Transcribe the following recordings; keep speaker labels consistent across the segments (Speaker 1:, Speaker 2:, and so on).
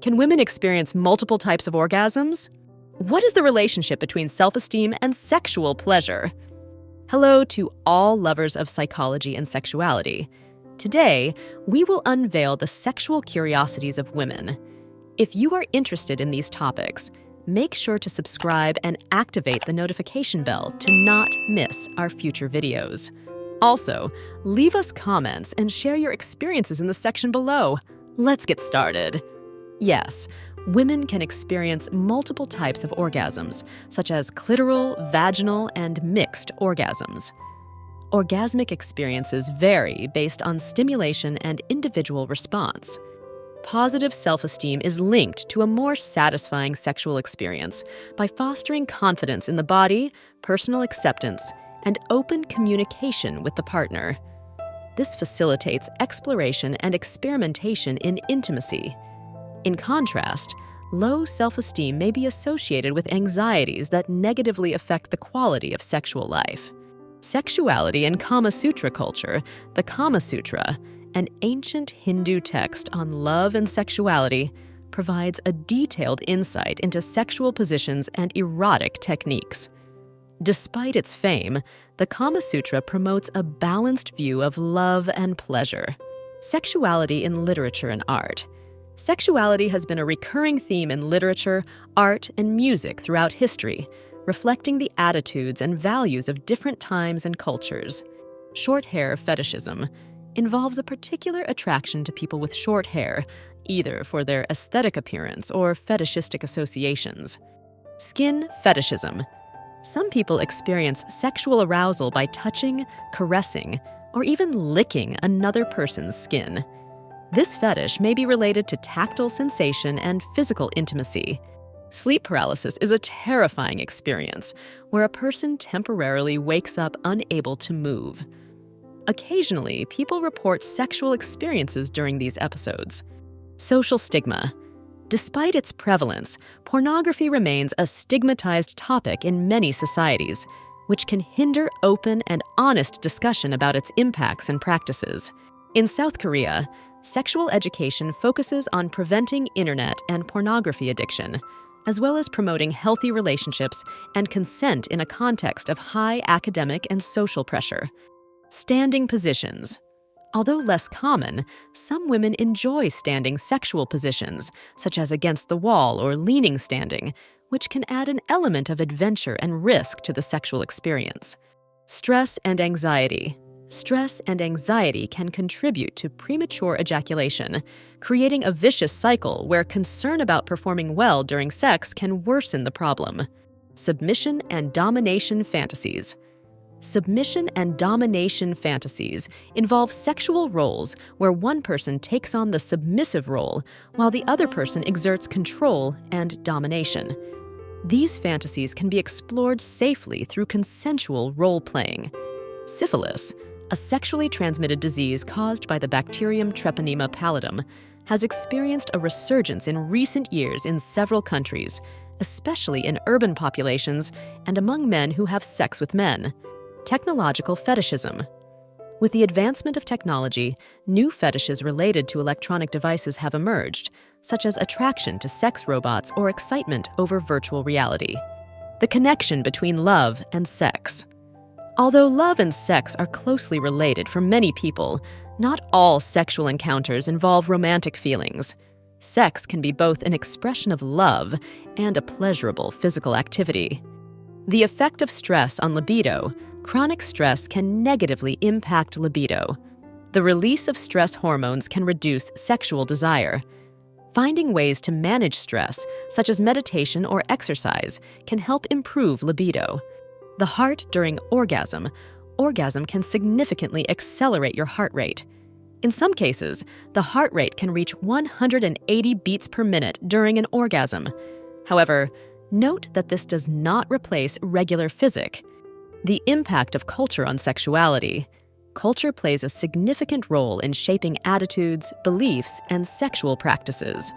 Speaker 1: Can women experience multiple types of orgasms? What is the relationship between self-esteem and sexual pleasure? Hello to all lovers of psychology and sexuality. Today, we will unveil the sexual curiosities of women. If you are interested in these topics, make sure to subscribe and activate the notification bell to not miss our future videos. Also, leave us comments and share your experiences in the section below. Let's get started. Yes, women can experience multiple types of orgasms, such as clitoral, vaginal, and mixed orgasms. Orgasmic experiences vary based on stimulation and individual response. Positive self-esteem is linked to a more satisfying sexual experience by fostering confidence in the body, personal acceptance, and open communication with the partner. This facilitates exploration and experimentation in intimacy. In contrast, low self-esteem may be associated with anxieties that negatively affect the quality of sexual life. Sexuality in Kama Sutra culture, the Kama Sutra, an ancient Hindu text on love and sexuality, provides a detailed insight into sexual positions and erotic techniques. Despite its fame, the Kama Sutra promotes a balanced view of love and pleasure. Sexuality in literature and art. Sexuality has been a recurring theme in literature, art, and music throughout history, reflecting the attitudes and values of different times and cultures. Short hair fetishism involves a particular attraction to people with short hair, either for their aesthetic appearance or fetishistic associations. Skin fetishism. Some people experience sexual arousal by touching, caressing, or even licking another person's skin. This fetish may be related to tactile sensation and physical intimacy. Sleep paralysis is a terrifying experience where a person temporarily wakes up unable to move. Occasionally, people report sexual experiences during these episodes. Social stigma. Despite its prevalence, pornography remains a stigmatized topic in many societies, which can hinder open and honest discussion about its impacts and practices. In South Korea, sexual education focuses on preventing internet and pornography addiction, as well as promoting healthy relationships and consent in a context of high academic and social pressure. Standing positions. Although less common, some women enjoy standing sexual positions, such as against the wall or leaning standing, which can add an element of adventure and risk to the sexual experience. Stress and anxiety. Stress and anxiety can contribute to premature ejaculation, creating a vicious cycle where concern about performing well during sex can worsen the problem. Submission and domination fantasies. Submission and domination fantasies involve sexual roles where one person takes on the submissive role while the other person exerts control and domination. These fantasies can be explored safely through consensual role-playing. Syphilis, a sexually transmitted disease caused by the bacterium Treponema pallidum, has experienced a resurgence in recent years in several countries, especially in urban populations and among men who have sex with men. Technological fetishism. With the advancement of technology, new fetishes related to electronic devices have emerged, such as attraction to sex robots or excitement over virtual reality. The connection between love and sex. Although love and sex are closely related for many people, not all sexual encounters involve romantic feelings. Sex can be both an expression of love and a pleasurable physical activity. The effect of stress on libido. Chronic stress can negatively impact libido. The release of stress hormones can reduce sexual desire. Finding ways to manage stress, such as meditation or exercise, can help improve libido. The heart during orgasm. Orgasm can significantly accelerate your heart rate. In some cases, the heart rate can reach 180 beats per minute during an orgasm. However, note that this does not replace regular physic. The impact of culture on sexuality. Culture plays a significant role in shaping attitudes, beliefs, and sexual practices.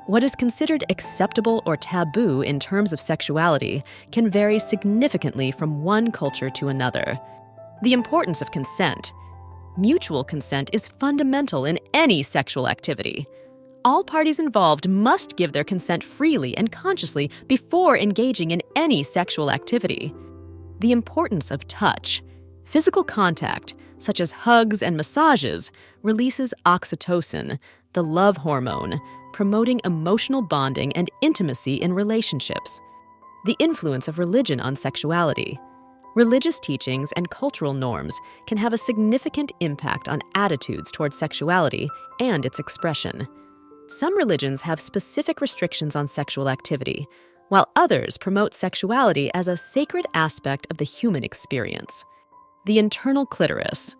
Speaker 1: What is considered acceptable or taboo in terms of sexuality can vary significantly from one culture to another. The importance of consent. Mutual consent is fundamental in any sexual activity. all parties involved must give their consent freely and consciously before engaging in any sexual activity. The importance of touch. Physical contact, such as hugs and massages, releases oxytocin, the love hormone, promoting emotional bonding and intimacy in relationships. The influence of religion on sexuality. Religious teachings and cultural norms can have a significant impact on attitudes towards sexuality and its expression. Some religions have specific restrictions on sexual activity, while others promote sexuality as a sacred aspect of the human experience. The internal clitoris.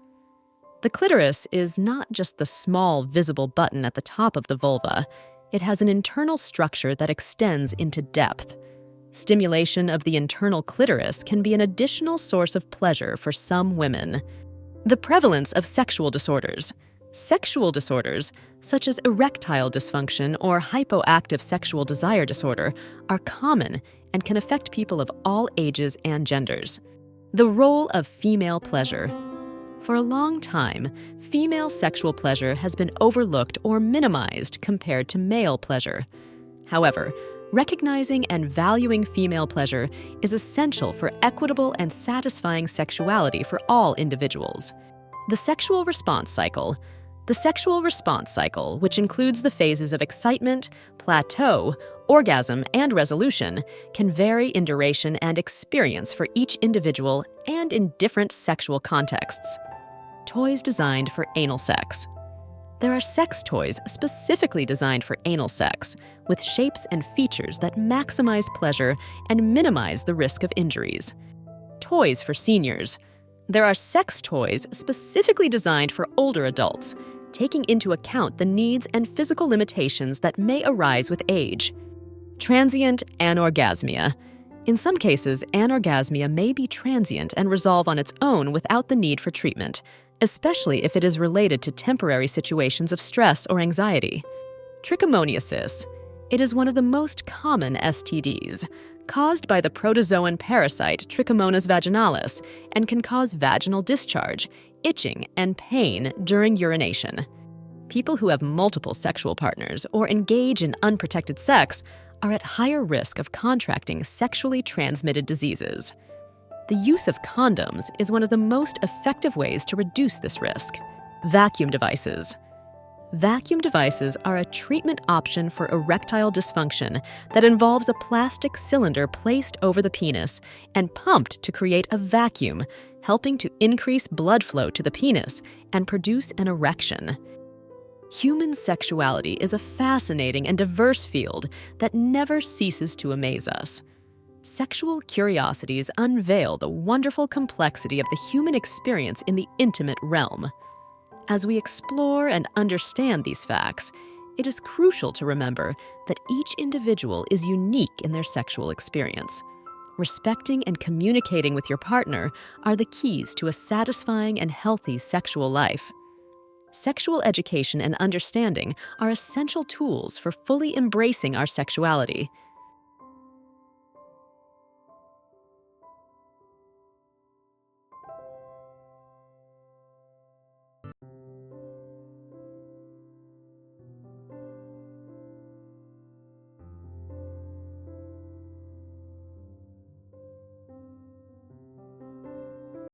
Speaker 1: The clitoris is not just the small visible button at the top of the vulva. It has an internal structure that extends into depth. Stimulation of the internal clitoris can be an additional source of pleasure for some women. The prevalence of sexual disorders. Sexual disorders, such as erectile dysfunction or hypoactive sexual desire disorder, are common and can affect people of all ages and genders. The role of female pleasure. For a long time, female sexual pleasure has been overlooked or minimized compared to male pleasure. However, recognizing and valuing female pleasure is essential for equitable and satisfying sexuality for all individuals. The sexual response cycle. The sexual response cycle, which includes the phases of excitement, plateau, orgasm, and resolution, can vary in duration and experience for each individual and in different sexual contexts. Toys designed for anal sex. There are sex toys specifically designed for anal sex, with shapes and features that maximize pleasure and minimize the risk of injuries. Toys for seniors. There are sex toys specifically designed for older adults, taking into account the needs and physical limitations that may arise with age. Transient anorgasmia. In some cases, anorgasmia may be transient and resolve on its own without the need for treatment, especially if it is related to temporary situations of stress or anxiety. Trichomoniasis. It is one of the most common STDs, caused by the protozoan parasite Trichomonas vaginalis, and can cause vaginal discharge, itching, and pain during urination. People who have multiple sexual partners or engage in unprotected sex are at higher risk of contracting sexually transmitted diseases. The use of condoms is one of the most effective ways to reduce this risk. Vacuum devices. Vacuum devices are a treatment option for erectile dysfunction that involves a plastic cylinder placed over the penis and pumped to create a vacuum, helping to increase blood flow to the penis and produce an erection. Human sexuality is a fascinating and diverse field that never ceases to amaze us. Sexual curiosities unveil the wonderful complexity of the human experience in the intimate realm. As we explore and understand these facts, it is crucial to remember that each individual is unique in their sexual experience. Respecting and communicating with your partner are the keys to a satisfying and healthy sexual life. Sexual education and understanding are essential tools for fully embracing our sexuality.